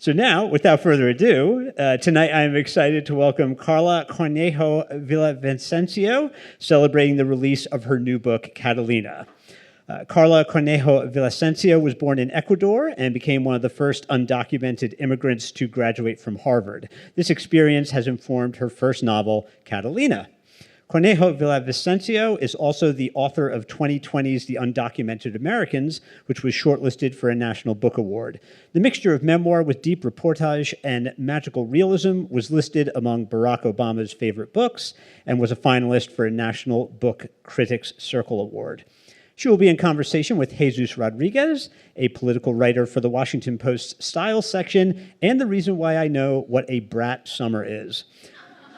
So now, without further ado, tonight I'm excited to welcome Karla Cornejo Villavicencio, celebrating the release of her new book, Catalina. Karla Cornejo Villavicencio was born in Ecuador and became one of the first undocumented immigrants to graduate from Harvard. This experience has informed her first novel, Catalina. Cornejo Villavicencio is also the author of 2020's The Undocumented Americans, which was shortlisted for a National Book Award. The mixture of memoir with deep reportage and magical realism was listed among Barack Obama's favorite books and was a finalist for a National Book Critics Circle Award. She will be in conversation with Jesús Rodríguez, a political writer for the Washington Post's Style section, and the reason why I know what a brat summer is.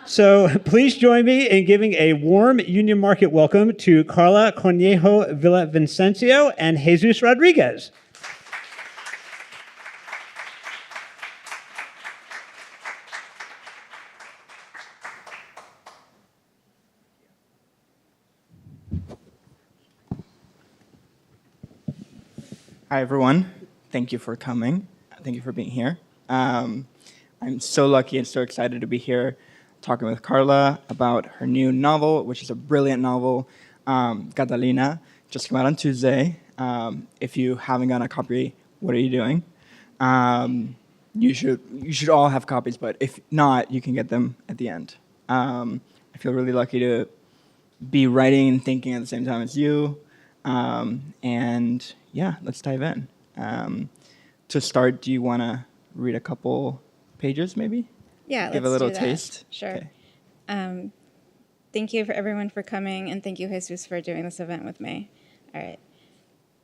So please join me in giving a warm Union Market welcome to Karla Cornejo Villavicencio and Jesús Rodríguez. Hi, everyone. Thank you for coming. Thank you for being here. I'm so lucky and so excited to be here talking with Karla about her new novel, which is a brilliant novel, Catalina. Just came out on Tuesday. If you haven't gotten a copy, what are you doing? You should all have copies, but if not, you can get them at the end. I feel really lucky to be writing and thinking at the same time as you. And yeah, let's dive in. To start, do you want to read a couple pages, maybe? Yeah, give a little taste. Sure. Okay. Thank you for everyone for coming, and thank you, Jesús, for doing this event with me. All right.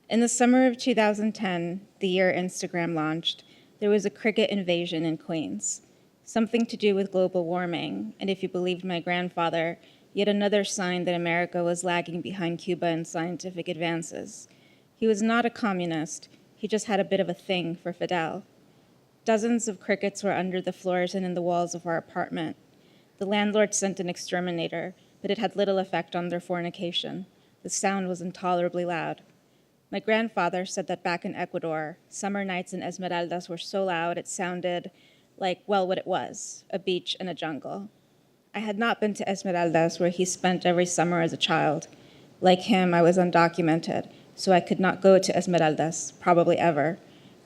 In the summer of 2010, the year Instagram launched, there was a cricket invasion in Queens. Something to do with global warming, and if you believed my grandfather, yet another sign that America was lagging behind Cuba in scientific advances. He was not a communist. He just had a bit of a thing for Fidel. Dozens of crickets were under the floors and in the walls of our apartment. The landlord sent an exterminator, but it had little effect on their fornication. The sound was intolerably loud. My grandfather said that back in Ecuador, summer nights in Esmeraldas were so loud it sounded like, well, what it was, a beach and a jungle. I had not been to Esmeraldas, where he spent every summer as a child. Like him, I was undocumented, so I could not go to Esmeraldas, probably ever.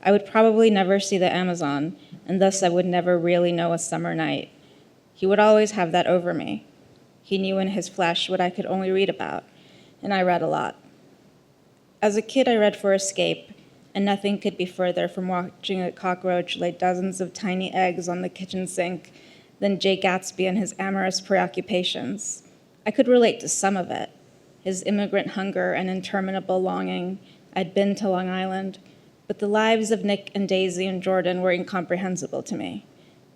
I would probably never see the Amazon, and thus I would never really know a summer night. He would always have that over me. He knew in his flesh what I could only read about, and I read a lot. As a kid, I read for escape, and nothing could be further from watching a cockroach lay dozens of tiny eggs on the kitchen sink than Jay Gatsby and his amorous preoccupations. I could relate to some of it, his immigrant hunger and interminable longing. I'd been to Long Island, but the lives of Nick and Daisy and Jordan were incomprehensible to me.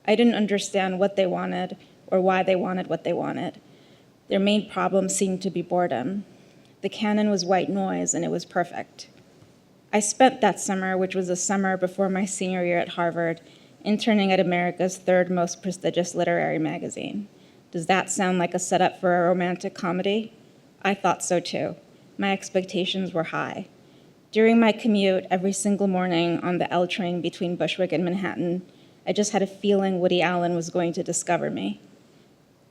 I didn't understand what they wanted or why they wanted what they wanted. Their main problem seemed to be boredom. The canon was white noise, and it was perfect. I spent that summer, which was a summer before my senior year at Harvard, interning at America's third most prestigious literary magazine. Does that sound like a setup for a romantic comedy? I thought so too. My expectations were high. During my commute every single morning on the L train between Bushwick and Manhattan, I just had a feeling Woody Allen was going to discover me.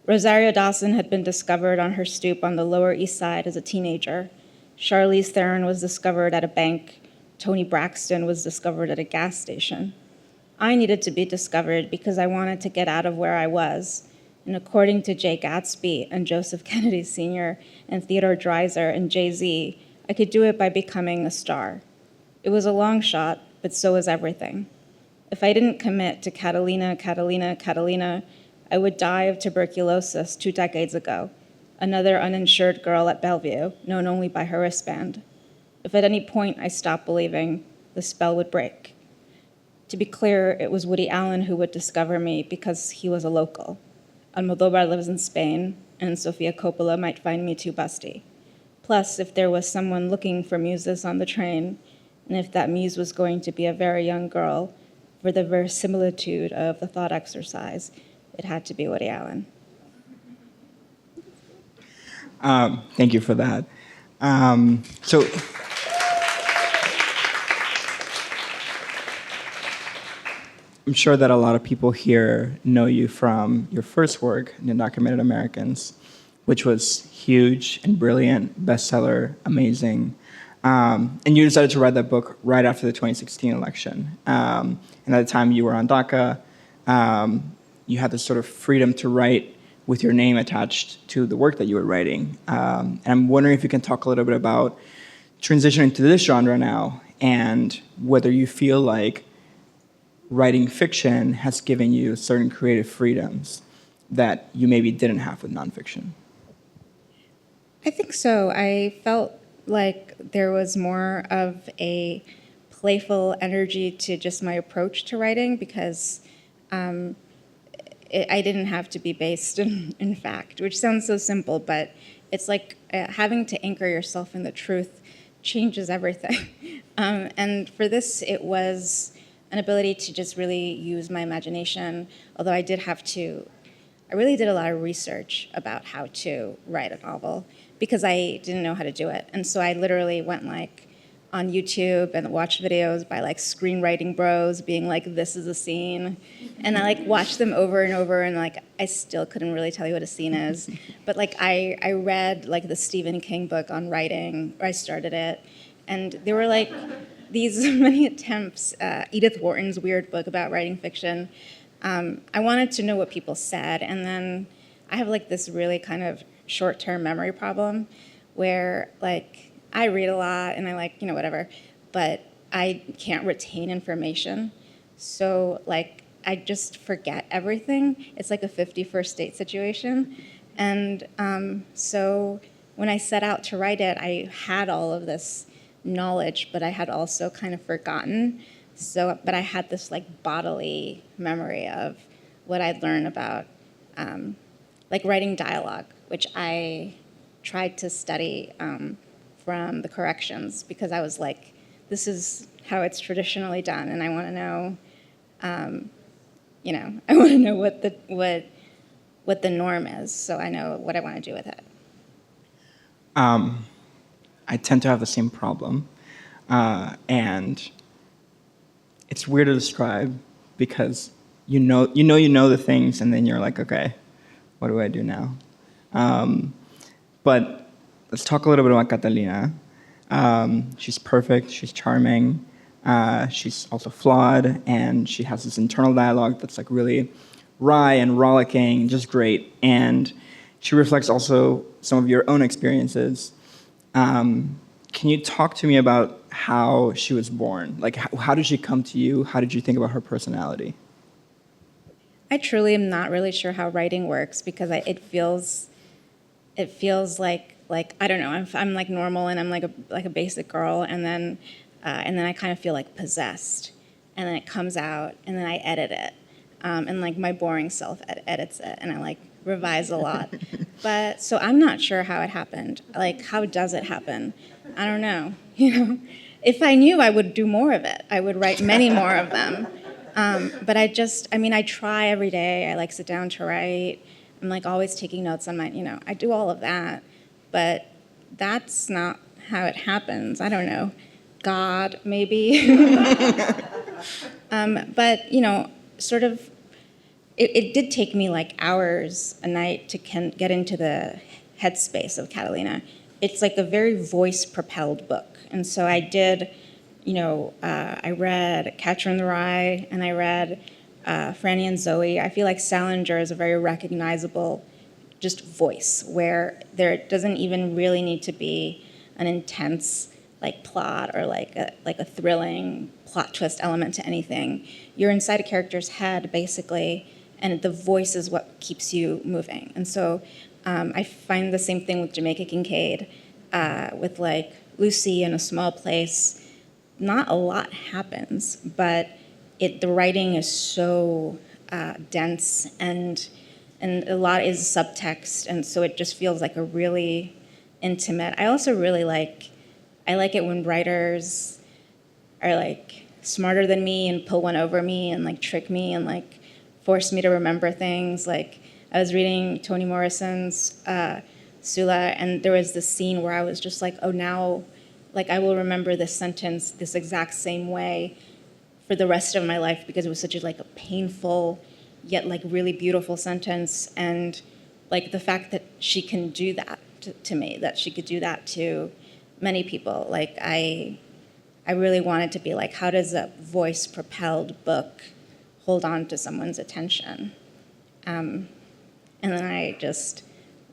Rosario Dawson had been discovered on her stoop on the Lower East Side as a teenager. Charlize Theron was discovered at a bank. Toni Braxton was discovered at a gas station. I needed to be discovered because I wanted to get out of where I was. And according to Jay Gatsby and Joseph Kennedy Sr. and Theodore Dreiser and Jay-Z, I could do it by becoming a star. It was a long shot, but so was everything. If I didn't commit to Catalina, Catalina, Catalina, I would die of tuberculosis 2 decades ago, another uninsured girl at Bellevue, known only by her wristband. If at any point I stopped believing, the spell would break. To be clear, it was Woody Allen who would discover me because he was a local. Almodóvar lives in Spain, and Sofia Coppola might find me too busty. Plus, if there was someone looking for muses on the train, and if that muse was going to be a very young girl, for the verisimilitude of the thought exercise, it had to be Woody Allen. Thank you for that. I'm sure that a lot of people here know you from your first work, The Undocumented Americans, which was huge and brilliant, bestseller, amazing. And you decided to write that book right after the 2016 election. And at the time you were on DACA, you had this sort of freedom to write with your name attached to the work that you were writing. And I'm wondering if you can talk a little bit about transitioning to this genre now and whether you feel like writing fiction has given you certain creative freedoms that you maybe didn't have with nonfiction. I think so. I felt like there was more of a playful energy to just my approach to writing because I didn't have to be based in fact, which sounds so simple, but it's like having to anchor yourself in the truth changes everything. And for this, it was an ability to just really use my imagination, although I really did a lot of research about how to write a novel because I didn't know how to do it. And so I literally went like on YouTube and watched videos by like screenwriting bros being like, this is a scene. And I like watched them over and over and like, I still couldn't really tell you what a scene is. But like I read like the Stephen King book on writing, or I started it. And there were like these many attempts, Edith Wharton's weird book about writing fiction. I wanted to know what people said. And then I have like this really kind of short-term memory problem where like I read a lot and I like, whatever, but I can't retain information. So like I just forget everything. It's like a 51st date situation. And so when I set out to write it, I had all of this knowledge, but I had also kind of forgotten. But I had this like bodily memory of what I'd learned about like writing dialogue, which I tried to study from the corrections because I was like, this is how it's traditionally done, and I want to know, I want to know what the norm is, so I know what I want to do with it. I tend to have the same problem, and it's weird to describe because you know the things, and then you're like, okay, what do I do now? But let's talk a little bit about Catalina. She's perfect. She's charming. She's also flawed, and she has this internal dialogue that's like really wry and rollicking, just great. And she reflects also some of your own experiences. Can you talk to me about how she was born? Like, how did she come to you? How did you think about her personality? I truly am not really sure how writing works because it feels like I don't know. I'm like normal and I'm like a basic girl, and then I kind of feel like possessed, and then it comes out, and then I edit it, and like my boring self edits it, and I like revise a lot. But so I'm not sure how it happened. Like, how does it happen? I don't know. If I knew, I would do more of it. I would write many more of them. But I try every day. I like sit down to write. I'm like always taking notes on my, I do all of that, but that's not how it happens. I don't know. God, maybe. But, sort of, it did take me like hours a night to get into the headspace of Catalina. It's like a very voice-propelled book. And so I did, I read Catcher in the Rye, and I read Franny and Zoe. I feel like Salinger is a very recognizable just voice where there doesn't even really need to be an intense like plot or like a thrilling plot twist element to anything. You're inside a character's head basically, and the voice is what keeps you moving. And so I find the same thing with Jamaica Kincaid, with like Lucy in A Small Place. Not a lot happens, but the writing is so dense and a lot is subtext, and so it just feels like a really intimate. I also really I like it when writers are like smarter than me and pull one over me and like trick me and like force me to remember things. Like I was reading Toni Morrison's Sula, and there was this scene where I was just like, oh, now like I will remember this sentence this exact same way for the rest of my life because it was such a like a painful yet like really beautiful sentence, and like the fact that she can do that to me, that she could do that to many people. Like I really wanted to be like, how does a voice propelled book hold on to someone's attention? And then I just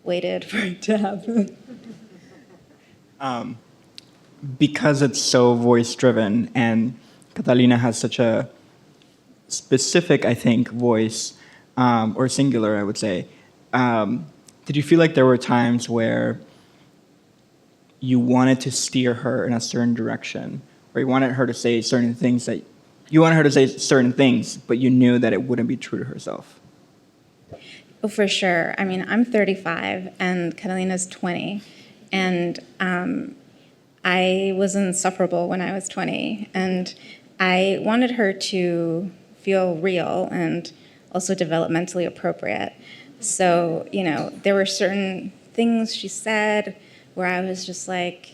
waited for it to happen. Because it's so voice-driven, and Catalina has such a specific, I think, voice, or singular, I would say. Did you feel like there were times where you wanted to steer her in a certain direction, or you wanted her to say certain things but you knew that it wouldn't be true to herself? Oh, for sure. I mean, I'm 35 and Catalina's 20, and I was insufferable when I was 20, and I wanted her to feel real and also developmentally appropriate. So, you know, there were certain things she said where I was just like,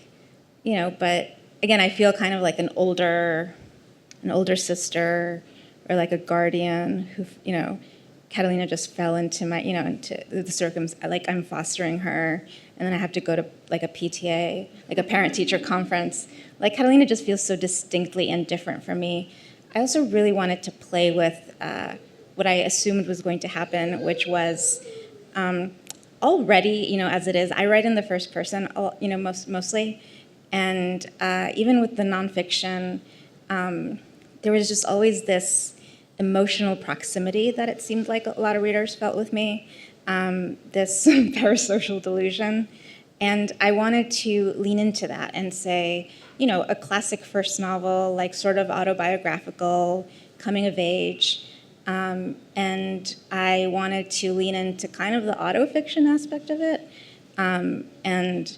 you know, but again, I feel kind of like an older sister or like a guardian who, you know, Catalina just fell into my, you know, into the like I'm fostering her, and then I have to go to like a PTA, like a parent-teacher conference. Like Catalina just feels so distinctly indifferent from me. I also really wanted to play with what I assumed was going to happen, which was already, you know, as it is, I write in the first person, you know, mostly, and even with the nonfiction, there was just always this emotional proximity that it seemed like a lot of readers felt with me, this parasocial delusion. And I wanted to lean into that and say, you know, a classic first novel, like sort of autobiographical, coming of age. And I wanted to lean into kind of the autofiction aspect of it, and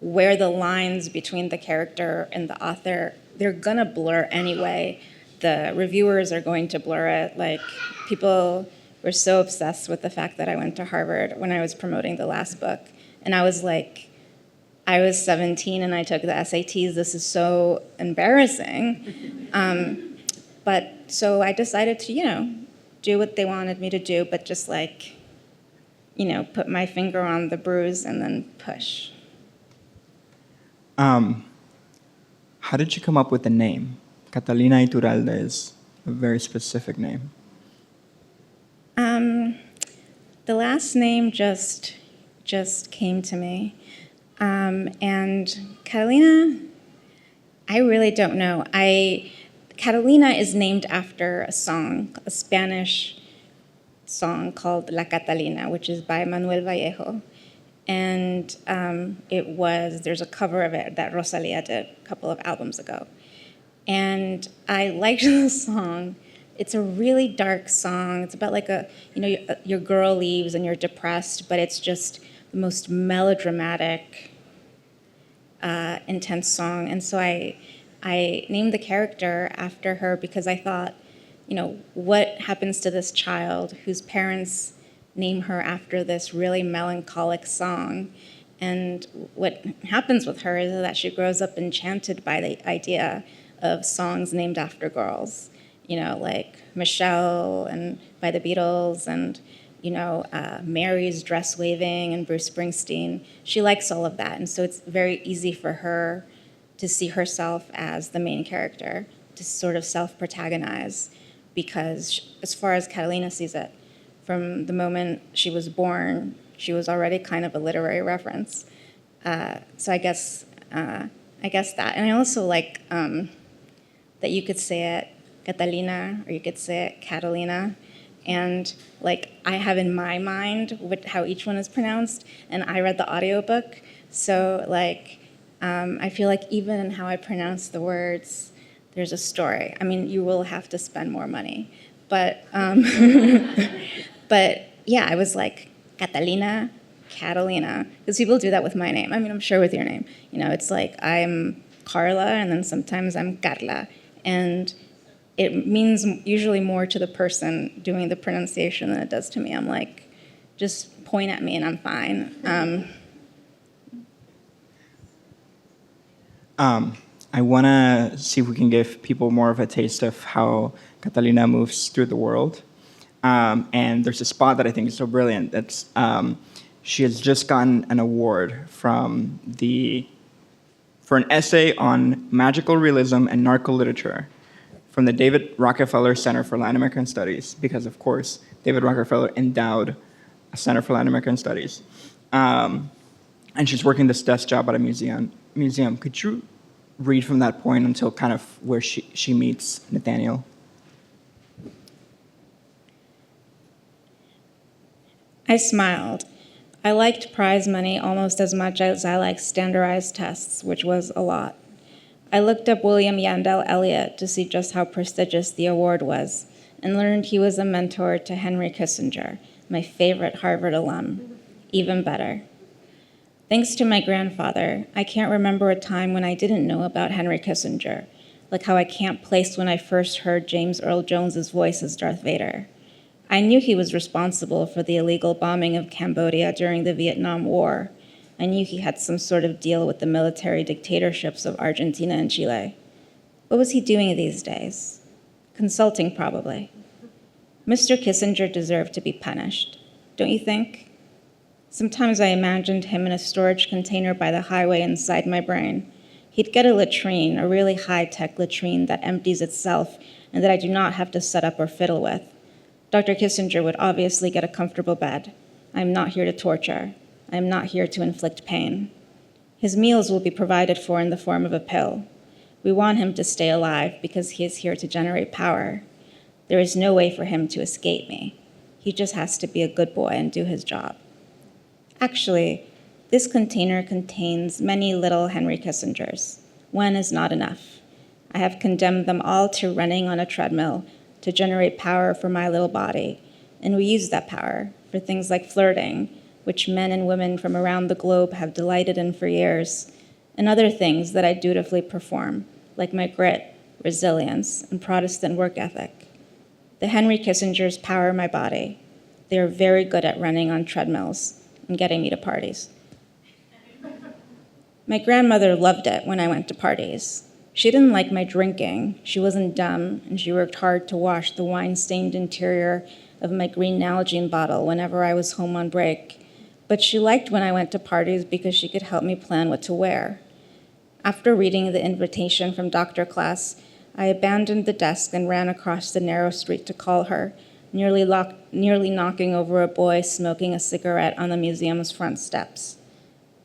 where the lines between the character and the author, they're gonna blur anyway. The reviewers are going to blur it. Like, people were so obsessed with the fact that I went to Harvard when I was promoting the last book. And I was like, I was 17 and I took the SATs. This is so embarrassing. But so I decided to, you know, do what they wanted me to do, but just like, you know, put my finger on the bruise and then push. How did you come up with the name? Catalina Iturralde is a very specific name. The last name just came to me. And Catalina, I really don't know. Catalina is named after a song, a Spanish song called La Catalina, which is by Manuel Vallejo. And there's a cover of it that Rosalía did a couple of albums ago. And I liked the song. It's a really dark song. It's about like your girl leaves and you're depressed, but it's just the most melodramatic, intense song. And so I named the character after her because I thought, you know, what happens to this child whose parents name her after this really melancholic song? And what happens with her is that she grows up enchanted by the idea of songs named after girls, you know, like Michelle and by the Beatles, and, you know, Mary's Dress Waving and Bruce Springsteen. She likes all of that, and so it's very easy for her to see herself as the main character, to sort of self-protagonize, because as far as Catalina sees it, from the moment she was born, she was already kind of a literary reference. So I guess that. And I also like that you could say it Catalina, or you could say it Catalina. And like, I have in my mind how each one is pronounced, and I read the audiobook. So like, I feel like even in how I pronounce the words, there's a story. I mean, you will have to spend more money. But, but yeah, I was like, Catalina, Catalina, because people do that with my name. I mean, I'm sure with your name. You know, it's like I'm Karla, and then sometimes I'm Karla. And it means usually more to the person doing the pronunciation than it does to me. I'm like, just point at me and I'm fine. I want to see if we can give people more of a taste of how Catalina moves through the world. And there's a spot that I think is so brilliant. That's she has just gotten an award from for an essay on magical realism and narco-literature from the David Rockefeller Center for Latin American Studies, because, of course, David Rockefeller endowed a Center for Latin American Studies. And she's working this desk job at a museum. Could you read from that point until kind of where she meets Nathaniel? I smiled. I liked prize money almost as much as I liked standardized tests, which was a lot. I looked up William Yandell Elliott to see just how prestigious the award was, and learned he was a mentor to Henry Kissinger, my favorite Harvard alum. Even better. Thanks to my grandfather, I can't remember a time when I didn't know about Henry Kissinger, like how I can't place when I first heard James Earl Jones's voice as Darth Vader. I knew he was responsible for the illegal bombing of Cambodia during the Vietnam War. I knew he had some sort of deal with the military dictatorships of Argentina and Chile. What was he doing these days? Consulting, probably. Mr. Kissinger deserved to be punished, don't you think? Sometimes I imagined him in a storage container by the highway inside my brain. He'd get a latrine, a really high-tech latrine that empties itself and that I do not have to set up or fiddle with. Dr. Kissinger would obviously get a comfortable bed. I am not here to torture. I am not here to inflict pain. His meals will be provided for in the form of a pill. We want him to stay alive because he is here to generate power. There is no way for him to escape me. He just has to be a good boy and do his job. Actually, this container contains many little Henry Kissingers. One is not enough. I have condemned them all to running on a treadmill to generate power for my little body, and we use that power for things like flirting, which men and women from around the globe have delighted in for years, and other things that I dutifully perform, like my grit, resilience, and Protestant work ethic. The Henry Kissingers power my body. They are very good at running on treadmills and getting me to parties. My grandmother loved it when I went to parties. She didn't like my drinking. She wasn't dumb, and she worked hard to wash the wine-stained interior of my green Nalgene bottle whenever I was home on break. But she liked when I went to parties because she could help me plan what to wear. After reading the invitation from Dr. Class, I abandoned the desk and ran across the narrow street to call her, nearly knocking over a boy smoking a cigarette on the museum's front steps.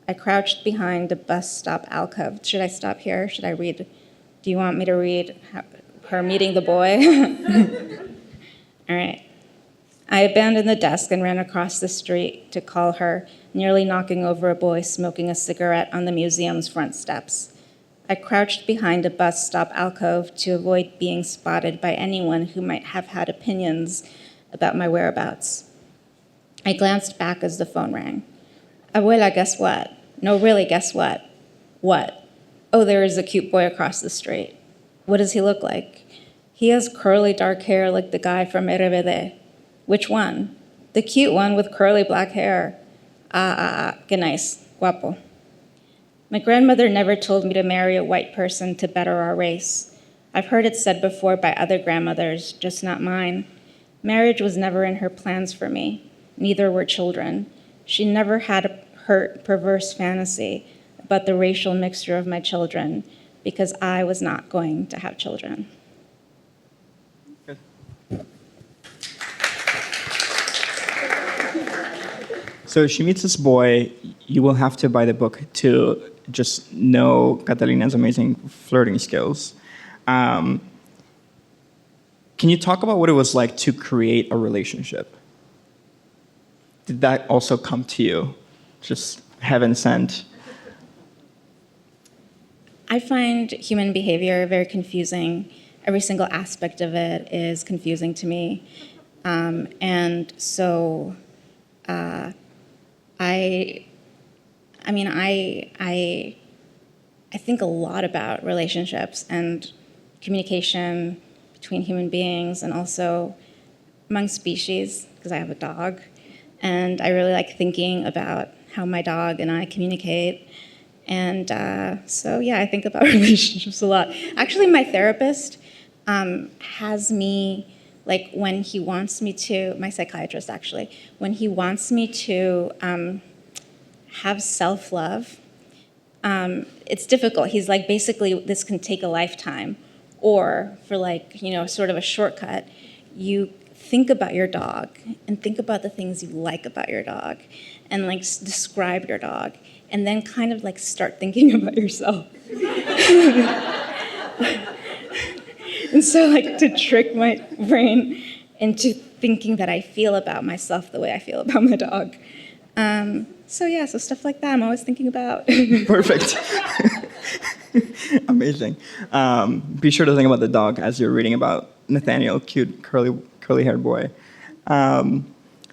I crouched behind a bus stop alcove. Should I stop here? Should I read? Do you want me to read her meeting the boy? All right. I abandoned the desk and ran across the street to call her, nearly knocking over a boy smoking a cigarette on the museum's front steps. I crouched behind a bus stop alcove to avoid being spotted by anyone who might have had opinions about my whereabouts. I glanced back as the phone rang. Abuela, guess what? No, really, guess what? What? Oh, there is a cute boy across the street. What does he look like? He has curly dark hair like the guy from RBD. Which one? The cute one with curly black hair. Que nice, guapo. My grandmother never told me to marry a white person to better our race. I've heard it said before by other grandmothers, just not mine. Marriage was never in her plans for me. Neither were children. She never had a hurt, perverse fantasy about the racial mixture of my children because I was not going to have children. Good. So she meets this boy. You will have to buy the book to just know Catalina's amazing flirting skills. Can you talk about what it was like to create a relationship? Did that also come to you? Just heaven sent? I find human behavior very confusing. Every single aspect of it is confusing to me. And so I think a lot about relationships and communication between human beings and also among species, because I have a dog. And I really like thinking about how my dog and I communicate. And so, yeah, I think about relationships a lot. Actually, my therapist has me, like, when he wants me to, my psychiatrist actually, when he wants me to have self-love, it's difficult. He's like, basically, this can take a lifetime. Or for, like, sort of a shortcut, you think about your dog and think about the things you like about your dog and, like, describe your dog and then kind of, like, start thinking about yourself. And so, like, to trick my brain into thinking that I feel about myself the way I feel about my dog. So stuff like that I'm always thinking about. Perfect. Amazing. Be sure to think about the dog as you're reading about Nathaniel, cute curly-haired boy.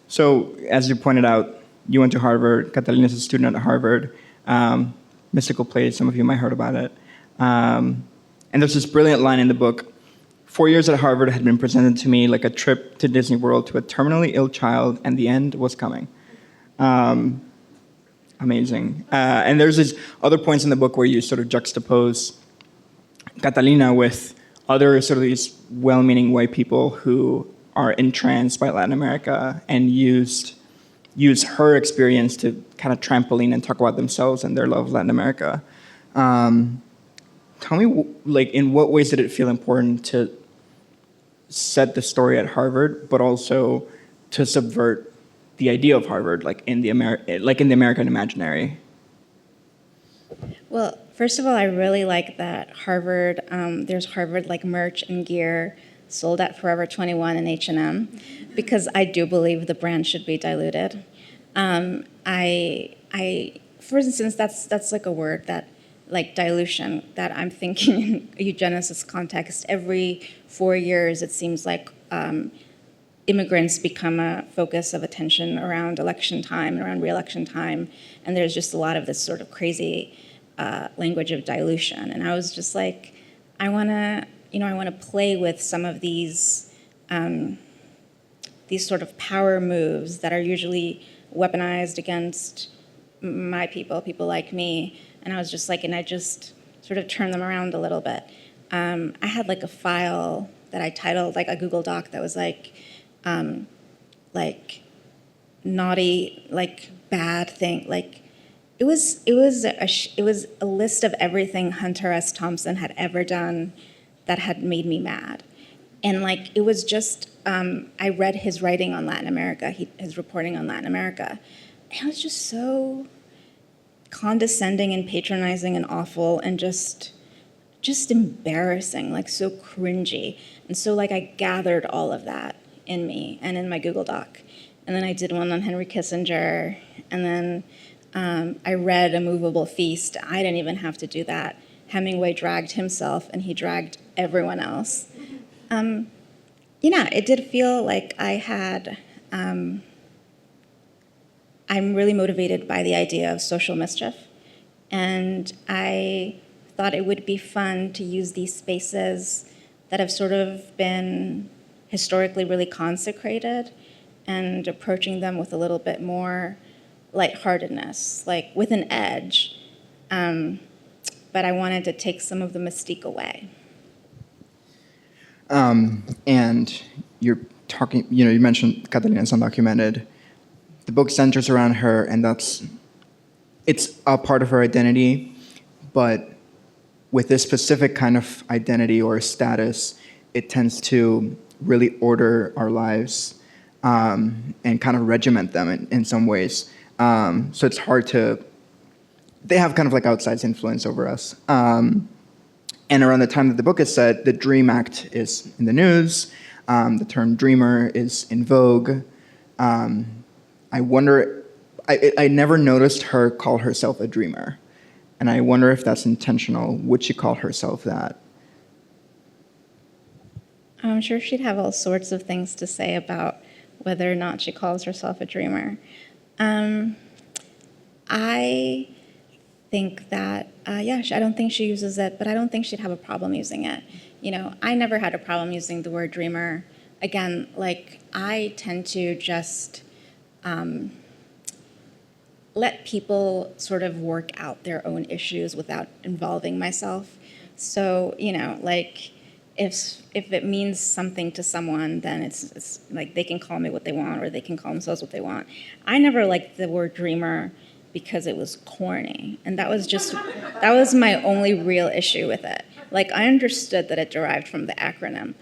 So as you pointed out, you went to Harvard. Catalina is a student at Harvard. Mystical place, some of you might have heard about it. And there's this brilliant line in the book: 4 years at Harvard had been presented to me like a trip to Disney World to a terminally ill child, and the end was coming. Amazing. And there's these other points in the book where you sort of juxtapose Catalina with other sort of these well-meaning white people who are entranced by Latin America and use her experience to kind of trampoline and talk about themselves and their love of Latin America. Tell me, like, in what ways did it feel important to set the story at Harvard, but also to subvert the idea of Harvard, like in the American imaginary? Well, first of all, I really like that Harvard, there's Harvard like merch and gear sold at Forever 21 and H&M, because I do believe the brand should be diluted. For instance, that's like a word that, like dilution, that I'm thinking in a eugenicist context. Every 4 years, it seems like immigrants become a focus of attention around election time, around re-election time, and there's just a lot of this sort of crazy language of dilution. And I was just like, I want to play with some of these sort of power moves that are usually weaponized against my people like me. And I was just like, and I just sort of turned them around a little bit. I had like a file that I titled, like a Google Doc that was like naughty, like bad thing, like it was a list of everything Hunter S. Thompson had ever done that had made me mad. And like, it was just, I read his writing on Latin America, his reporting on Latin America, and it was just so condescending and patronizing and awful and just embarrassing, like so cringy. And so like I gathered all of that in me and in my Google Doc. And then I did one on Henry Kissinger, and then I read A Movable Feast. I didn't even have to do that. Hemingway dragged himself, and he dragged everyone else. It did feel like I had, I'm really motivated by the idea of social mischief, and I thought it would be fun to use these spaces that have sort of been historically really consecrated and approaching them with a little bit more lightheartedness, like with an edge. But I wanted to take some of the mystique away. And you're talking, you mentioned Catalina's undocumented. The book centers around her, and it's a part of her identity, but with this specific kind of identity or status, it tends to really order our lives and kind of regiment them in some ways. So it's hard they have kind of like outsized influence over us. And around the time that the book is set, the Dream Act is in the news. The term dreamer is in vogue. I wonder, I never noticed her call herself a dreamer. And I wonder if that's intentional. Would she call herself that? I'm sure she'd have all sorts of things to say about whether or not she calls herself a dreamer. I think that, I don't think she uses it, but I don't think she'd have a problem using it. I never had a problem using the word dreamer. Again, like, I tend to just let people sort of work out their own issues without involving myself. So, like if it means something to someone, then it's like they can call me what they want or they can call themselves what they want. I never liked the word dreamer because it was corny. And that was my only real issue with it. Like, I understood that it derived from the acronym.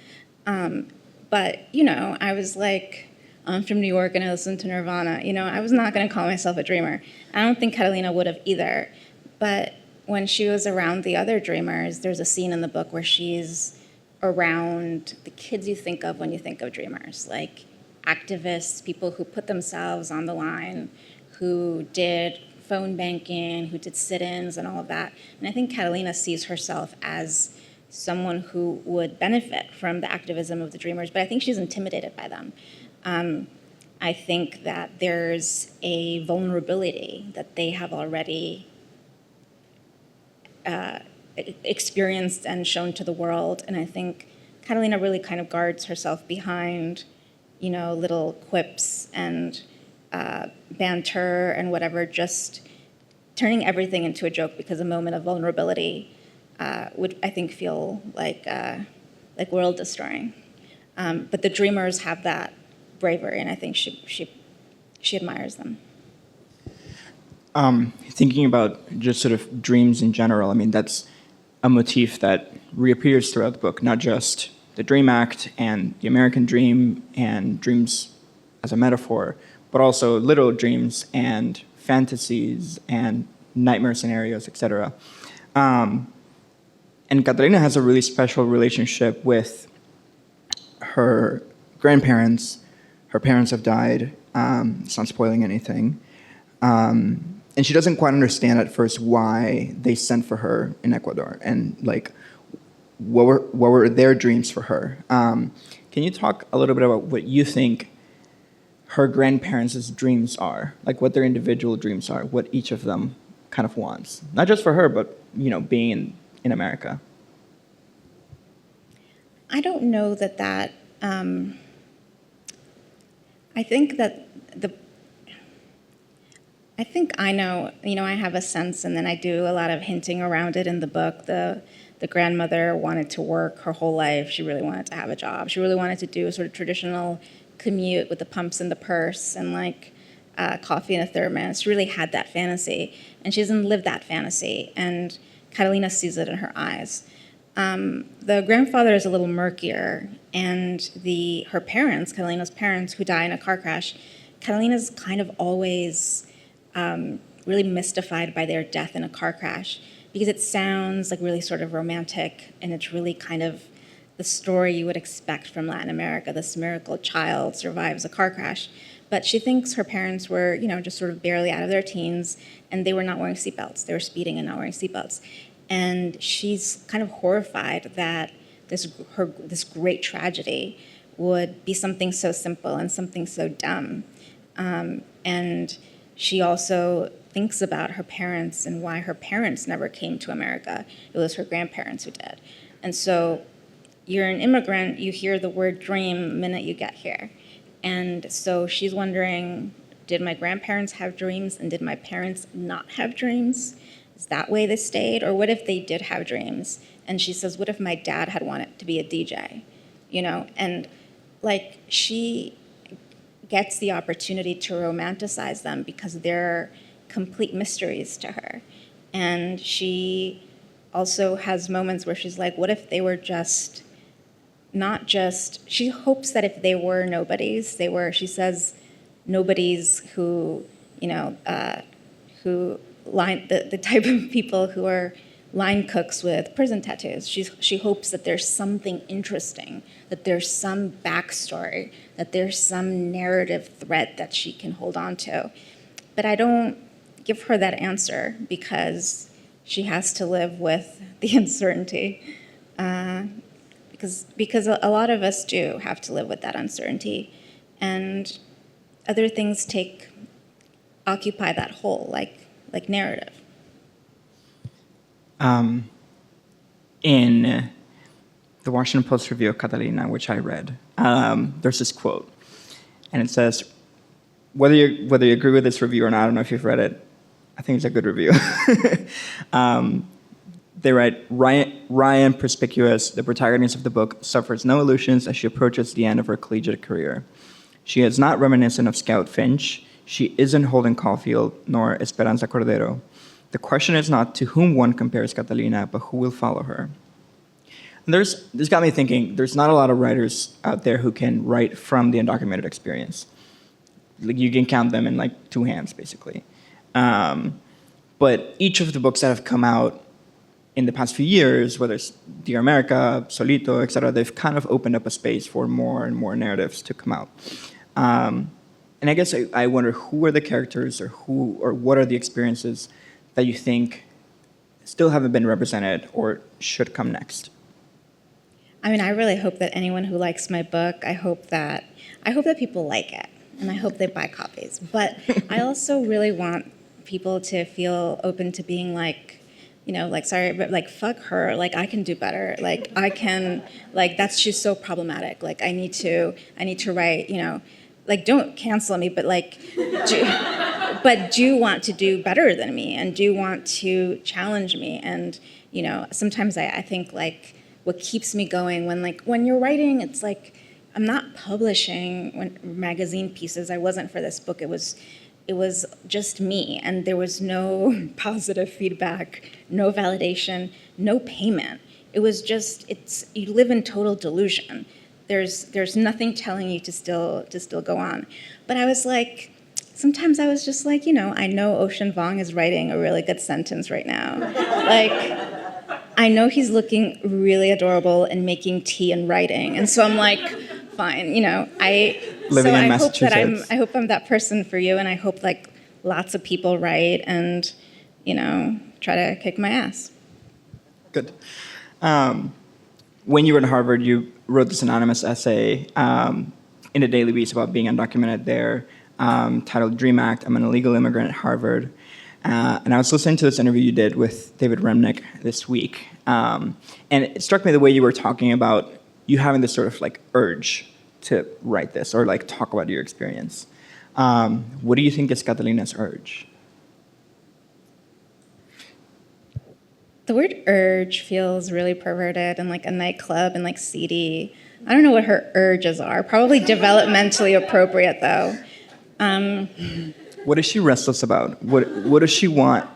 But, I was like, I'm from New York and I listen to Nirvana. I was not going to call myself a dreamer. I don't think Catalina would have either. But when she was around the other dreamers, there's a scene in the book where she's around the kids you think of when you think of dreamers, like activists, people who put themselves on the line, who did phone banking, who did sit-ins and all of that. And I think Catalina sees herself as someone who would benefit from the activism of the dreamers, but I think she's intimidated by them. I think that there's a vulnerability that they have already experienced and shown to the world, and I think Catalina really kind of guards herself behind, little quips and banter and whatever, just turning everything into a joke because a moment of vulnerability would, I think, feel like world destroying. But the dreamers have that bravery, and I think she admires them. Thinking about just sort of dreams in general, I mean, that's a motif that reappears throughout the book, not just the Dream Act and the American dream and dreams as a metaphor, but also literal dreams and fantasies and nightmare scenarios, etc. And Catalina has a really special relationship with her grandparents. Her parents have died. It's not spoiling anything. And she doesn't quite understand at first why they sent for her in Ecuador and like what were their dreams for her. Can you talk a little bit about what you think her grandparents' dreams are, like what their individual dreams are, what each of them kind of wants, not just for her, but being in America? I don't know that. I think that I think I know, I have a sense, and then I do a lot of hinting around it in the book. The grandmother wanted to work her whole life. She really wanted to have a job. She really wanted to do a sort of traditional commute with the pumps in the purse and like coffee in a thermos. She really had that fantasy, and she doesn't live that fantasy. And Catalina sees it in her eyes. The grandfather is a little murkier, and her parents, Catalina's parents, who die in a car crash, Catalina's kind of always really mystified by their death in a car crash because it sounds like really sort of romantic, and it's really kind of the story you would expect from Latin America. This miracle child survives a car crash. But she thinks her parents were, just sort of barely out of their teens, and they were not wearing seatbelts. They were speeding and not wearing seatbelts. And she's kind of horrified that this great tragedy would be something so simple and something so dumb. And she also thinks about her parents and why her parents never came to America. It was her grandparents who did. And so you're an immigrant, you hear the word dream the minute you get here. And so she's wondering, did my grandparents have dreams and did my parents not have dreams? Is that way they stayed? Or what if they did have dreams? And she says, what if my dad had wanted to be a DJ? And like she gets the opportunity to romanticize them because they're complete mysteries to her. And she also has moments where she's like, what if they were just, not just, she hopes that if they were nobodies, she says, nobodies who, who line, the type of people who are line cooks with prison tattoos. She hopes that there's something interesting, that there's some backstory, that there's some narrative thread that she can hold on to. But I don't give her that answer because she has to live with the uncertainty. Because a lot of us do have to live with that uncertainty. And other things occupy that hole, like narrative. In the Washington Post review of Catalina, which I read, there's this quote, and it says, whether you agree with this review or not, I don't know if you've read it. I think it's a good review. They write, Ryan Perspicuous, the protagonist of the book, suffers no illusions as she approaches the end of her collegiate career. She is not reminiscent of Scout Finch. She isn't Holden Caulfield, nor Esperanza Cordero. The question is not to whom one compares Catalina, but who will follow her. And this got me thinking, there's not a lot of writers out there who can write from the undocumented experience. Like, you can count them in like two hands, basically. But each of the books that have come out in the past few years, whether it's Dear America, Solito, et cetera, they've kind of opened up a space for more and more narratives to come out. And I guess I wonder, who are the characters, or what are the experiences that you think still haven't been represented or should come next? I mean, I really hope that anyone who likes my book, I hope that people like it, and I hope they buy copies. But I also really want people to feel open to being like, you know, like, sorry, but like, fuck her, like, I can do better, like, I can, like, she's so problematic, like, I need to write, you know, like, don't cancel me, but like, do want to do better than me, and do want to challenge me. And, you know, sometimes I think, like, what keeps me going when you're writing, it's like, I'm not publishing magazine pieces. I wasn't for this book. It was just me, and there was no positive feedback, no validation, no payment. It was just, you live in total delusion. There's nothing telling you to still go on. But I was like, sometimes I was just like, you know, I know Ocean Vuong is writing a really good sentence right now. Like, I know he's looking really adorable and making tea and writing, and so I'm like, fine, you know, I hope I'm that person for you, and I hope like lots of people write and, you know, try to kick my ass. Good. When you were at Harvard, you wrote this anonymous essay in the Daily Beast about being undocumented there, titled Dream Act, I'm an illegal immigrant at Harvard. And I was listening to this interview you did with David Remnick this week. And it struck me the way you were talking about you having this sort of like urge to write this or like talk about your experience. What do you think is Catalina's urge? The word urge feels really perverted and like a nightclub and like seedy. I don't know what her urges are. Probably developmentally appropriate though. What is she restless about? What does she want?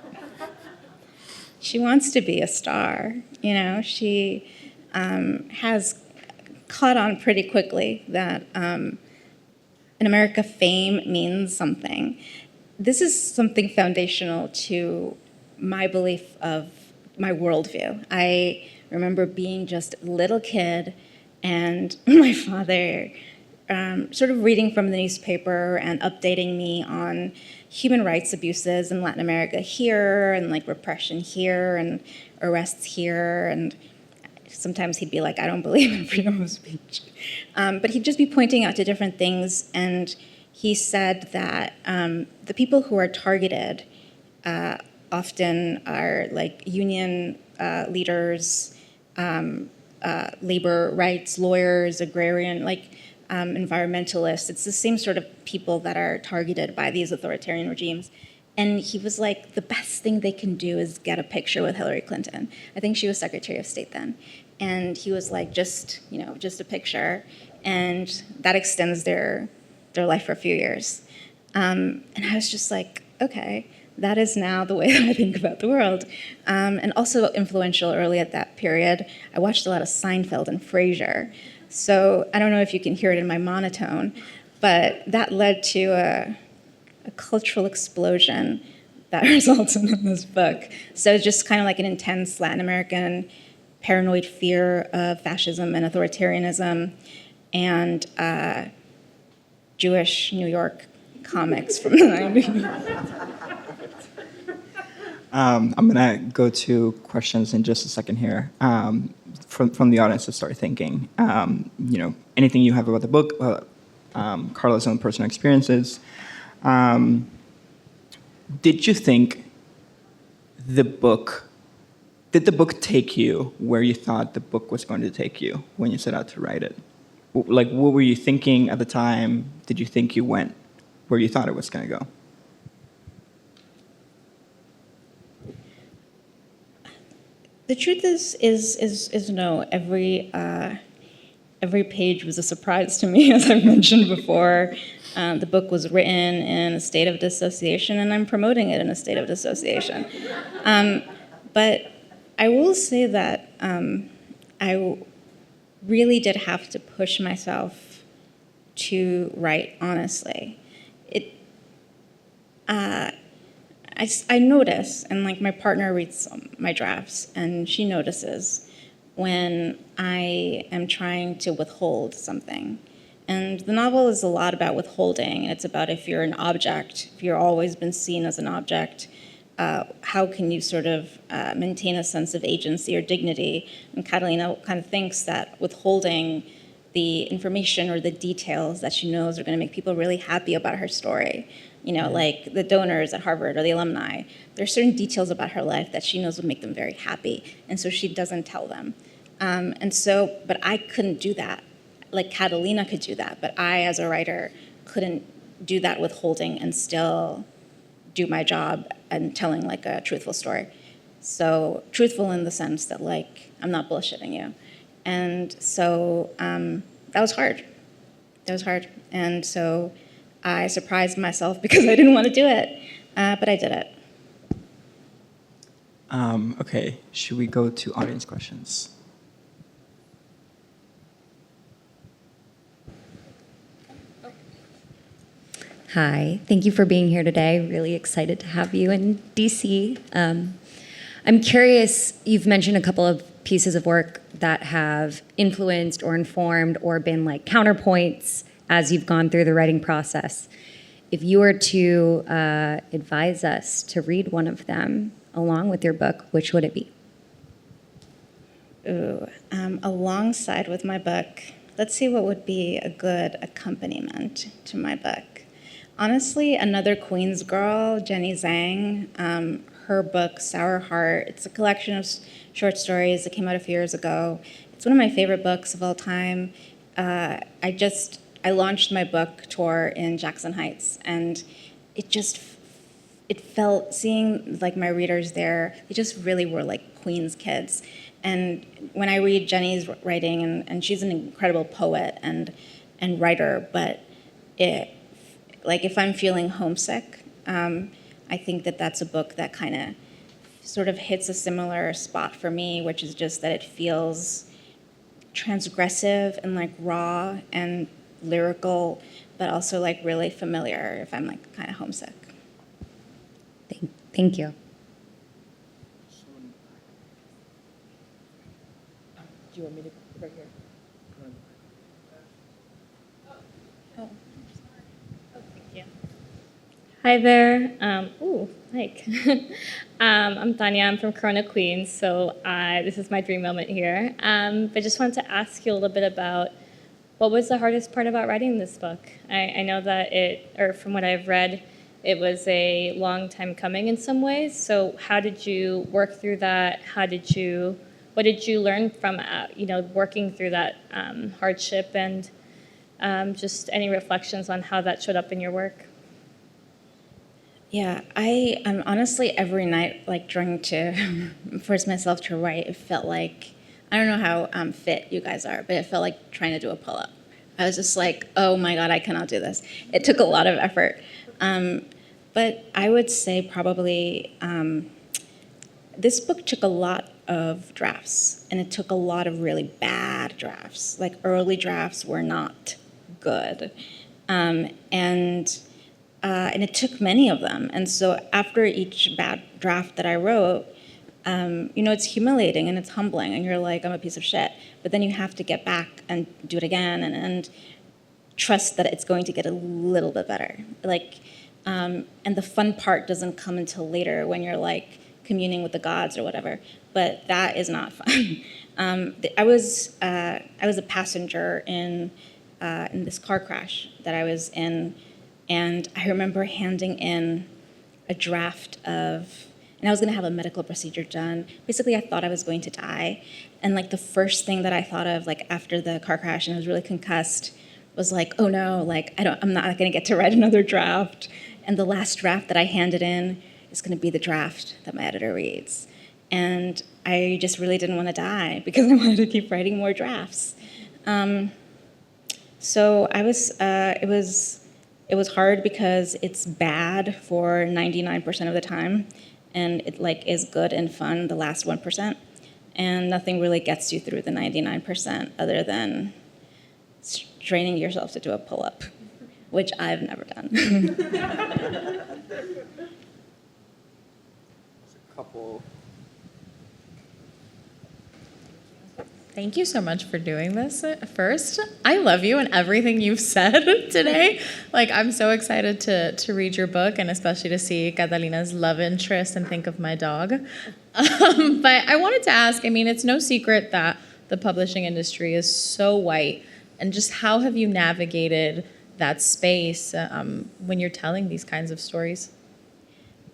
She wants to be a star. You know, she has caught on pretty quickly that in America, fame means something. This is something foundational to my belief of my worldview. I remember being just a little kid and my father sort of reading from the newspaper and updating me on human rights abuses in Latin America here, and like repression here, and arrests here, and sometimes he'd be like, I don't believe in freedom of speech. But he'd just be pointing out to different things, and he said that the people who are targeted often are like union leaders, labor rights lawyers, agrarian, like environmentalists. It's the same sort of people that are targeted by these authoritarian regimes. And he was like, the best thing they can do is get a picture with Hillary Clinton. I think she was Secretary of State then. And he was like, just a picture. And that extends their life for a few years. And I was just like, okay, that is now the way that I think about the world. And also influential early at that period, I watched a lot of Seinfeld and Frasier. So I don't know if you can hear it in my monotone, but that led to a cultural explosion that resulted in this book. So just kind of like an intense Latin American paranoid fear of fascism and authoritarianism, and Jewish New York comics from the 90s. I'm going to go to questions in just a second here from the audience to start thinking. Anything you have about the book, Karla's own personal experiences. Did you think did the book take you where you thought the book was going to take you when you set out to write it? Like, what were you thinking at the time? Did you think you went where you thought it was going to go? The truth is no. Every page was a surprise to me, as I've mentioned before. The book was written in a state of dissociation, and I'm promoting it in a state of dissociation. But I will say that I really did have to push myself to write honestly. I notice, and like my partner reads my drafts, and she notices when I am trying to withhold something. And the novel is a lot about withholding. It's about if you're an object, if you're always been seen as an object, how can you sort of maintain a sense of agency or dignity? And Catalina kind of thinks that withholding the information or the details that she knows are going to make people really happy about her story. Like the donors at Harvard or the alumni. There are certain details about her life that she knows would make them very happy, and so she doesn't tell them. But I couldn't do that. Like Catalina could do that, but I, as a writer, couldn't do that withholding and still do my job and telling like a truthful story. So truthful in the sense that like I'm not bullshitting you, and so that was hard. And so I surprised myself because I didn't want to do it, but I did it. Okay, should we go to audience questions? Hi, thank you for being here today. Really excited to have you in DC. I'm curious, you've mentioned a couple of pieces of work that have influenced or informed or been like counterpoints as you've gone through the writing process. If you were to advise us to read one of them along with your book, which would it be? Alongside with my book, let's see what would be a good accompaniment to my book. Honestly, Another Queen's Girl, Jenny Zhang, her book, Sour Heart, it's a collection of short stories that came out a few years ago. It's one of my favorite books of all time. I launched my book tour in Jackson Heights, and it felt, seeing like my readers there, they just really were like Queen's kids. And when I read Jenny's writing, and she's an incredible poet and writer, but if I'm feeling homesick, I think that that's a book that kind of sort of hits a similar spot for me, which is just that it feels transgressive and like raw and lyrical, but also like really familiar if I'm like kind of homesick. Thank you. Do you want me to right here? Oh. Thank you. Hi there. Mike. I'm Tanya. I'm from Corona, Queens. So this is my dream moment here. But just wanted to ask you a little bit about what was the hardest part about writing this book. I know that from what I've read, it was a long time coming in some ways. So how did you work through that? What did you learn from working through that hardship, and just any reflections on how that showed up in your work? Yeah, I'm honestly every night like trying to force myself to write. It felt like, I don't know how fit you guys are, but it felt like trying to do a pull-up. I was just like, oh my God, I cannot do this. It took a lot of effort. But I would say probably this book took a lot of drafts, and it took a lot of really bad drafts. Like early drafts were not good. And it took many of them. And so after each bad draft that I wrote, it's humiliating and it's humbling, and you're like, I'm a piece of shit. But then you have to get back and do it again and trust that it's going to get a little bit better. And the fun part doesn't come until later when you're like communing with the gods or whatever. But that is not fun. I was a passenger in this car crash that I was in. And I remember handing in a draft and I was going to have a medical procedure done. Basically, I thought I was going to die. And like the first thing that I thought of, like after the car crash, and I was really concussed, was like, oh no, like I'm not going to get to write another draft. And the last draft that I handed in is going to be the draft that my editor reads. And I just really didn't want to die because I wanted to keep writing more drafts. So it was hard because it's bad for 99% of the time, and it like is good and fun the last 1%, and nothing really gets you through the 99% other than training yourself to do a pull-up, which I've never done. Couple. Thank you so much for doing this first. I love you and everything you've said today. Like, I'm so excited to read your book and especially to see Catalina's love interest and think of my dog. But I wanted to ask, I mean, it's no secret that the publishing industry is so white. And just how have you navigated that space when you're telling these kinds of stories?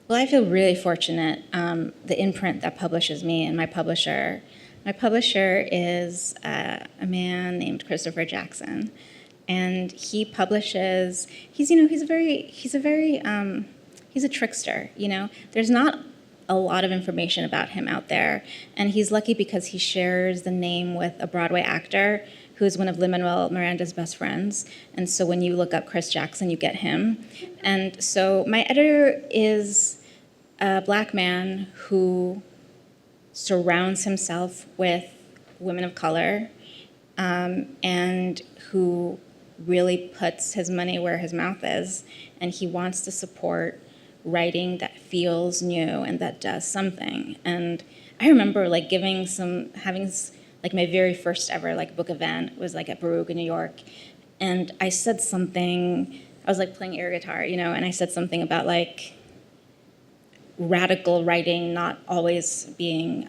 Well, I feel really fortunate. The imprint that publishes me and my publisher is a man named Christopher Jackson, and he publishes. He's a trickster. You know, there's not a lot of information about him out there, and he's lucky because he shares the name with a Broadway actor who is one of Lin-Manuel Miranda's best friends. And so when you look up Chris Jackson, you get him. And so my editor is a Black man who surrounds himself with women of color, and who really puts his money where his mouth is, and he wants to support writing that feels new and that does something. And I remember like having my very first ever like book event was like at Baruch in New York, and I said something. I was like playing air guitar, you know, and I said something about like radical writing not always being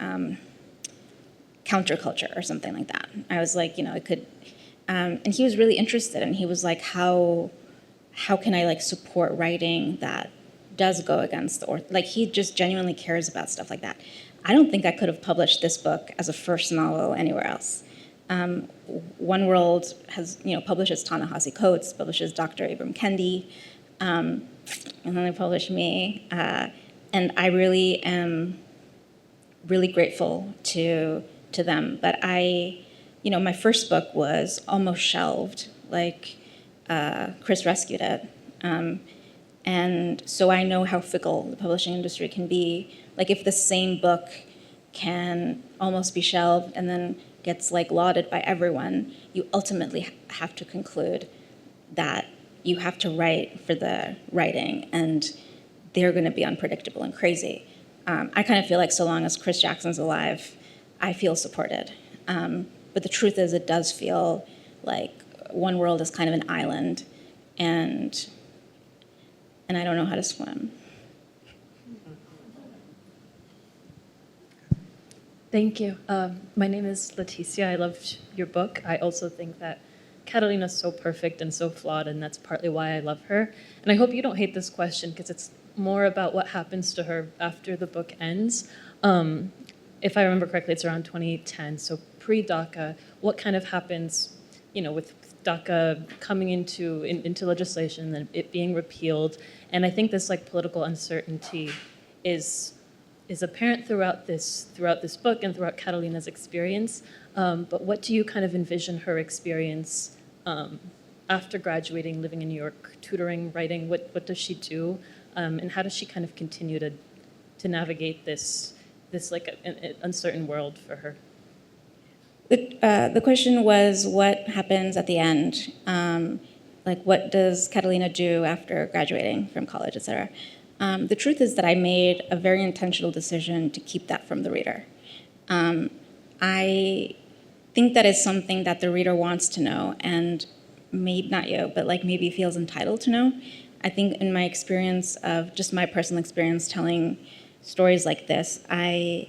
counterculture or something like that. I was like, you know, it could, and he was really interested, and he was like, how can I like support writing that does go against the like he just genuinely cares about stuff like that. I don't think I could have published this book as a first novel anywhere else. One World has, you know, publishes Ta-Nehisi Coates, publishes Dr. Ibram Kendi, and then they published me. And I really am really grateful to them. But my first book was almost shelved. Like, Chris rescued it. And so I know how fickle the publishing industry can be. Like, if the same book can almost be shelved and then gets like lauded by everyone, you ultimately have to conclude that you have to write for the writing, and they're going to be unpredictable and crazy. I kind of feel like so long as Chris Jackson's alive, I feel supported. But the truth is, it does feel like One World is kind of an island, and I don't know how to swim. Thank you. My name is Leticia. I loved your book. I also think that Catalina is so perfect and so flawed, and that's partly why I love her. And I hope you don't hate this question, because it's more about what happens to her after the book ends. If I remember correctly, it's around 2010, so pre-DACA. What kind of happens, you know, with DACA coming into legislation and it being repealed? And I think this like political uncertainty is apparent throughout this book and throughout Catalina's experience. But what do you kind of envision her experience after graduating, living in New York, tutoring, writing? What does she do? And how does she kind of continue to navigate this like an uncertain world for her? The question was, what happens at the end? Like, what does Catalina do after graduating from college, et cetera? The truth is that I made a very intentional decision to keep that from the reader. I think that is something that the reader wants to know, and maybe not you, but like maybe feels entitled to know. I think in my experience of just my personal experience telling stories like this, I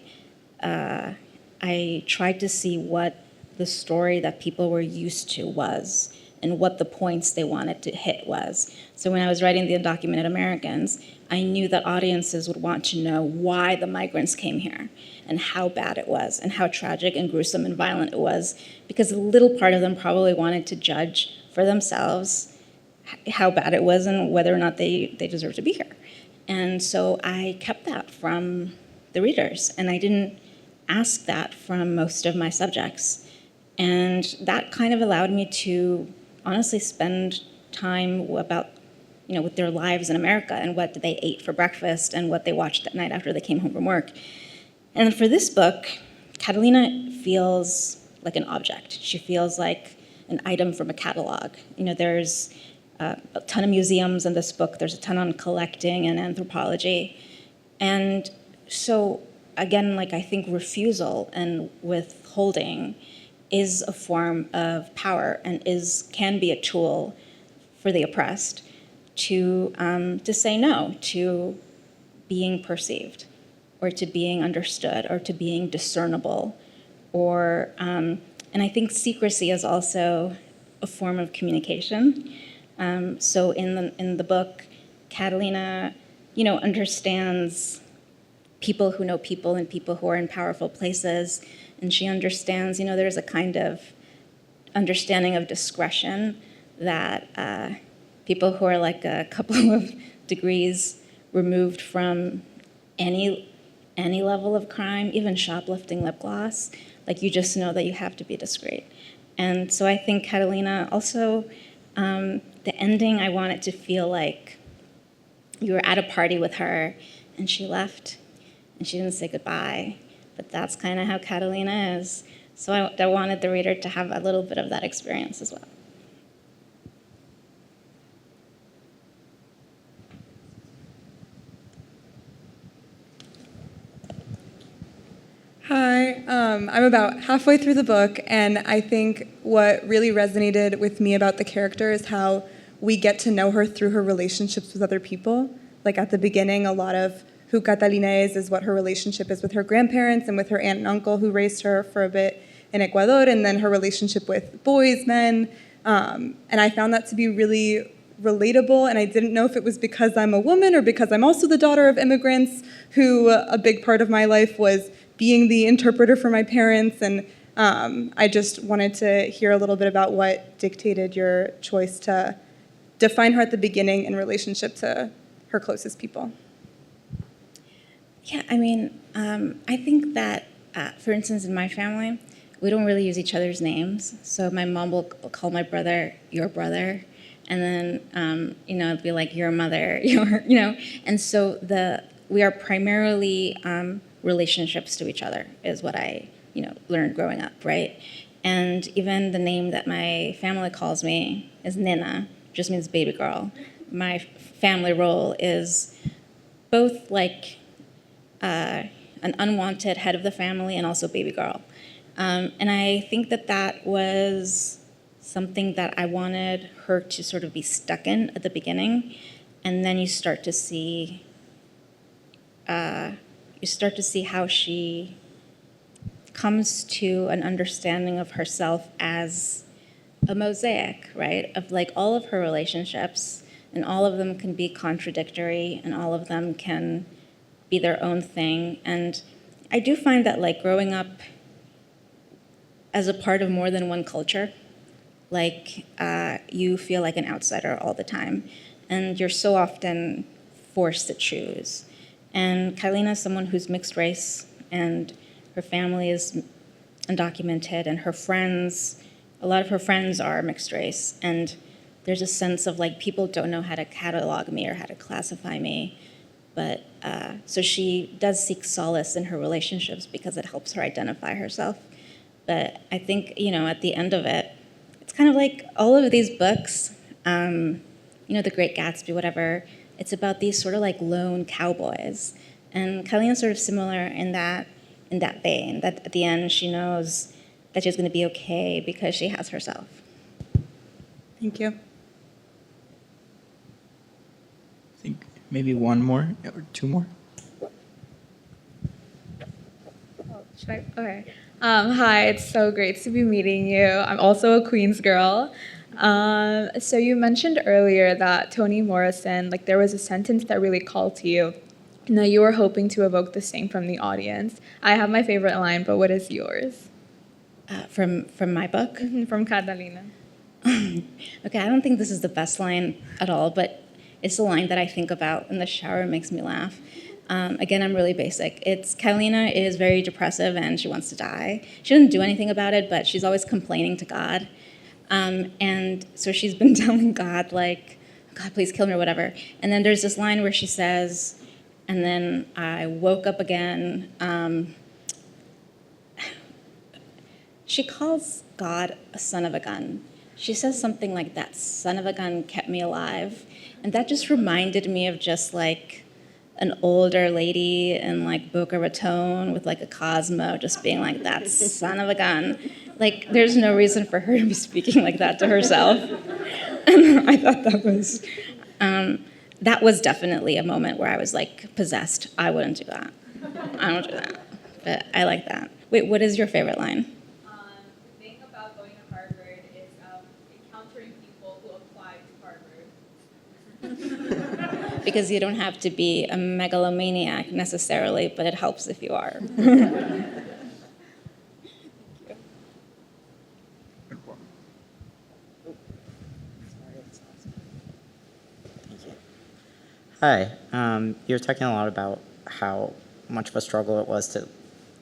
tried to see what the story that people were used to was and what the points they wanted to hit was. So when I was writing The Undocumented Americans, I knew that audiences would want to know why the migrants came here and how bad it was and how tragic and gruesome and violent it was, because a little part of them probably wanted to judge for themselves how bad it was and whether or not they deserve to be here. And so I kept that from the readers, and I didn't ask that from most of my subjects. And that kind of allowed me to honestly spend time with their lives in America and what they ate for breakfast and what they watched at night after they came home from work. And for this book, Catalina feels like an object. She feels like an item from a catalog. There's a ton of museums in this book. There's a ton on collecting and anthropology. And so, again, I think refusal and withholding is a form of power and can be a tool for the oppressed to say no to being perceived or to being understood or to being discernible. And I think secrecy is also a form of communication. So in the book, Catalina, understands people who know people and people who are in powerful places. And she understands, there's a kind of understanding of discretion that people who are like a couple of degrees removed from any level of crime, even shoplifting lip gloss, you just know that you have to be discreet. And so I think Catalina also, the ending, I want it to feel like you were at a party with her and she left and she didn't say goodbye. But that's kind of how Catalina is. So I wanted the reader to have a little bit of that experience as well. Hi, I'm about halfway through the book, and I think what really resonated with me about the character is how we get to know her through her relationships with other people. At the beginning, a lot of who Catalina is what her relationship is with her grandparents and with her aunt and uncle who raised her for a bit in Ecuador, and then her relationship with boys, men. And I found that to be really relatable, and I didn't know if it was because I'm a woman or because I'm also the daughter of immigrants who a big part of my life was being the interpreter for my parents. And I just wanted to hear a little bit about what dictated your choice to define her at the beginning in relationship to her closest people. Yeah, I think that, for instance, in my family, we don't really use each other's names. So my mom will call my brother your brother, and then it'd be like your mother, And so we are primarily relationships to each other is what I learned growing up, right? And even the name that my family calls me is Nena, just means baby girl. My family role is both an unwanted head of the family and also baby girl. And I think that was something that I wanted her to sort of be stuck in at the beginning. And then you start to see how she comes to an understanding of herself as a mosaic, right? Of all of her relationships, and all of them can be contradictory, and all of them can be their own thing. And I do find that growing up as a part of more than one culture, you feel like an outsider all the time, and you're so often forced to choose. And Catalina is someone who's mixed race, and her family is undocumented, and a lot of her friends are mixed race, and there's a sense of people don't know how to catalog me or how to classify me. But so she does seek solace in her relationships because it helps her identify herself. But I think, at the end of it, it's kind of like all of these books, The Great Gatsby, whatever, it's about these sort of lone cowboys. And Catalina's sort of similar in that vein, that at the end she knows that she's going to be okay because she has herself. Thank you. I think maybe one more or two more. Should I? Okay. Hi, it's so great to be meeting you. I'm also a Queens girl. So you mentioned earlier that Toni Morrison, there was a sentence that really called to you, and that you were hoping to evoke the same from the audience. I have my favorite line, but what is yours? From my book? From Catalina. Okay, I don't think this is the best line at all, but it's the line that I think about in the shower. It makes me laugh. Again, I'm really basic. It's Catalina is very depressive and she wants to die. She doesn't do anything about it, but she's always complaining to God. And so she's been telling God, like, God, please kill me or whatever. And then there's this line where she says, and then I woke up again. She calls God a son of a gun. She says something like that, son of a gun kept me alive. And that just reminded me of just like an older lady in like Boca Raton with like a Cosmo just being like, that son of a gun. Like, there's no reason for her to be speaking like that to herself. And I thought that was definitely a moment where I was like possessed. I wouldn't do that. I don't do that. But I like that. Wait, what is your favorite line? The thing about going to Harvard is encountering people who apply to Harvard. Because you don't have to be a megalomaniac necessarily, but it helps if you are. Hi. You were talking a lot about how much of a struggle it was to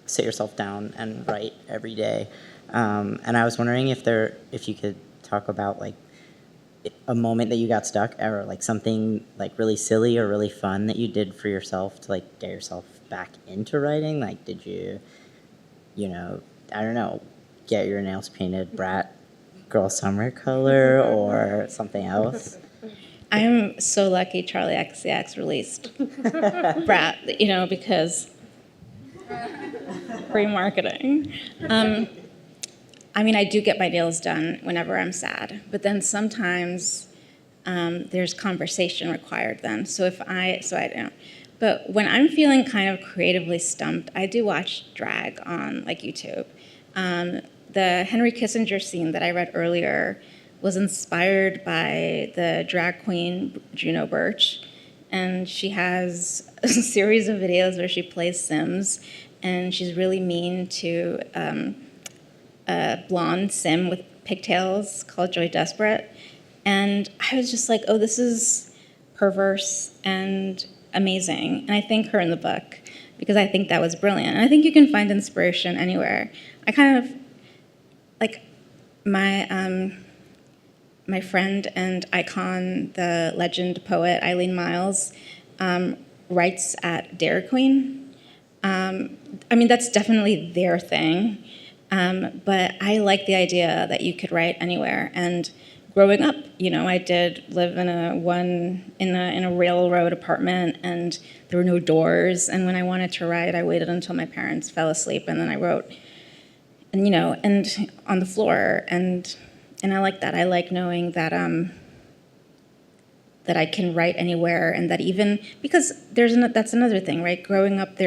sit yourself down and write every day. And I was wondering if you could talk about like a moment that you got stuck, or like something like really silly or really fun that you did for yourself to like get yourself back into writing. Like, did you I don't know, get your nails painted brat girl summer color or something else? I'm so lucky Charlie XCX released Brat, because free marketing. I mean, I do get my nails done whenever I'm sad, but then sometimes there's conversation required then. So I don't. But when I'm feeling kind of creatively stumped, I do watch drag on like YouTube. The Henry Kissinger scene that I read earlier was inspired by the drag queen Juno Birch, and she has a series of videos where she plays Sims, and she's really mean to a blonde Sim with pigtails called Joy Desperate, and I was just like, oh, this is perverse and amazing, and I thank her in the book because I think that was brilliant, and I think you can find inspiration anywhere. I kind of like my friend and icon, the legend poet Eileen Miles, writes at Dairy Queen. I mean, that's definitely their thing, but I like the idea that you could write anywhere. And growing up, I did live in a railroad apartment, and there were no doors. And when I wanted to write, I waited until my parents fell asleep, and then I wrote, and on the floor. And I like that. I like knowing that that I can write anywhere, and that even because that's another thing, right? Growing up,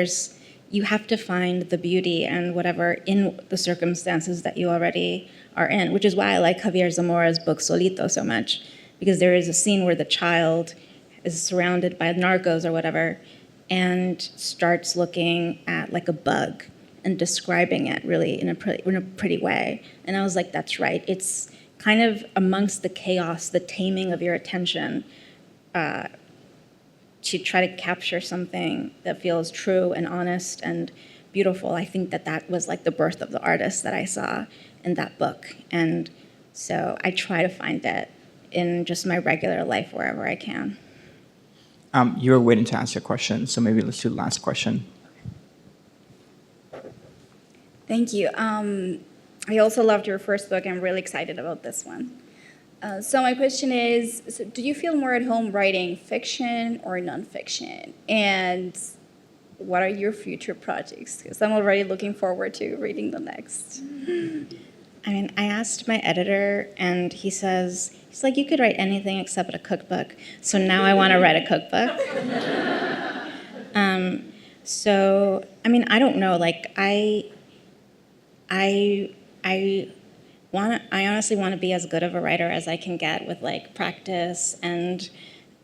you have to find the beauty and whatever in the circumstances that you already are in, which is why I like Javier Zamora's book Solito so much, because there is a scene where the child is surrounded by narcos or whatever, and starts looking at like a bug and describing it really in a pretty way. And I was like, that's right. It's kind of amongst the chaos, the taming of your attention, to try to capture something that feels true and honest and beautiful. I think that was like the birth of the artist that I saw in that book. And so I try to find it in just my regular life wherever I can. You were waiting to ask your question, so maybe let's do the last question. Thank you. I also loved your first book. I'm really excited about this one. So my question is, do you feel more at home writing fiction or nonfiction? And what are your future projects? Because I'm already looking forward to reading the next. I mean, I asked my editor, and he's like, you could write anything except a cookbook. So now I want to write a cookbook. So, I mean, I don't know. Like, I honestly want to be as good of a writer as I can get with like practice and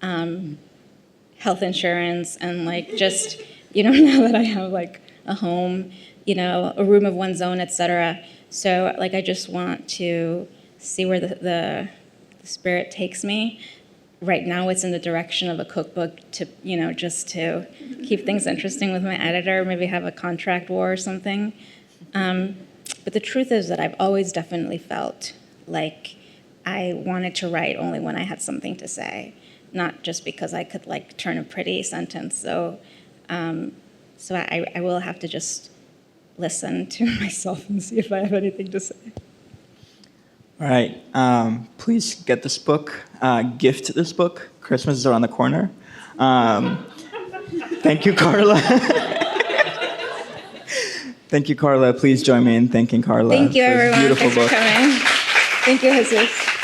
health insurance and like just, now that I have like a home, a room of one's own, etc. So like I just want to see where the spirit takes me. Right now, it's in the direction of a cookbook to, just to keep things interesting with my editor, maybe have a contract war or something. But the truth is that I've always definitely felt like I wanted to write only when I had something to say, not just because I could turn a pretty sentence. So I will have to just listen to myself and see if I have anything to say. All right. Please get this book. Gift this book. Christmas is around the corner. Thank you, Karla. Thank you, Karla. Please join me in thanking Karla. Thank you, for this everyone. beautiful Thanks book. for coming. Thank you, Jesus.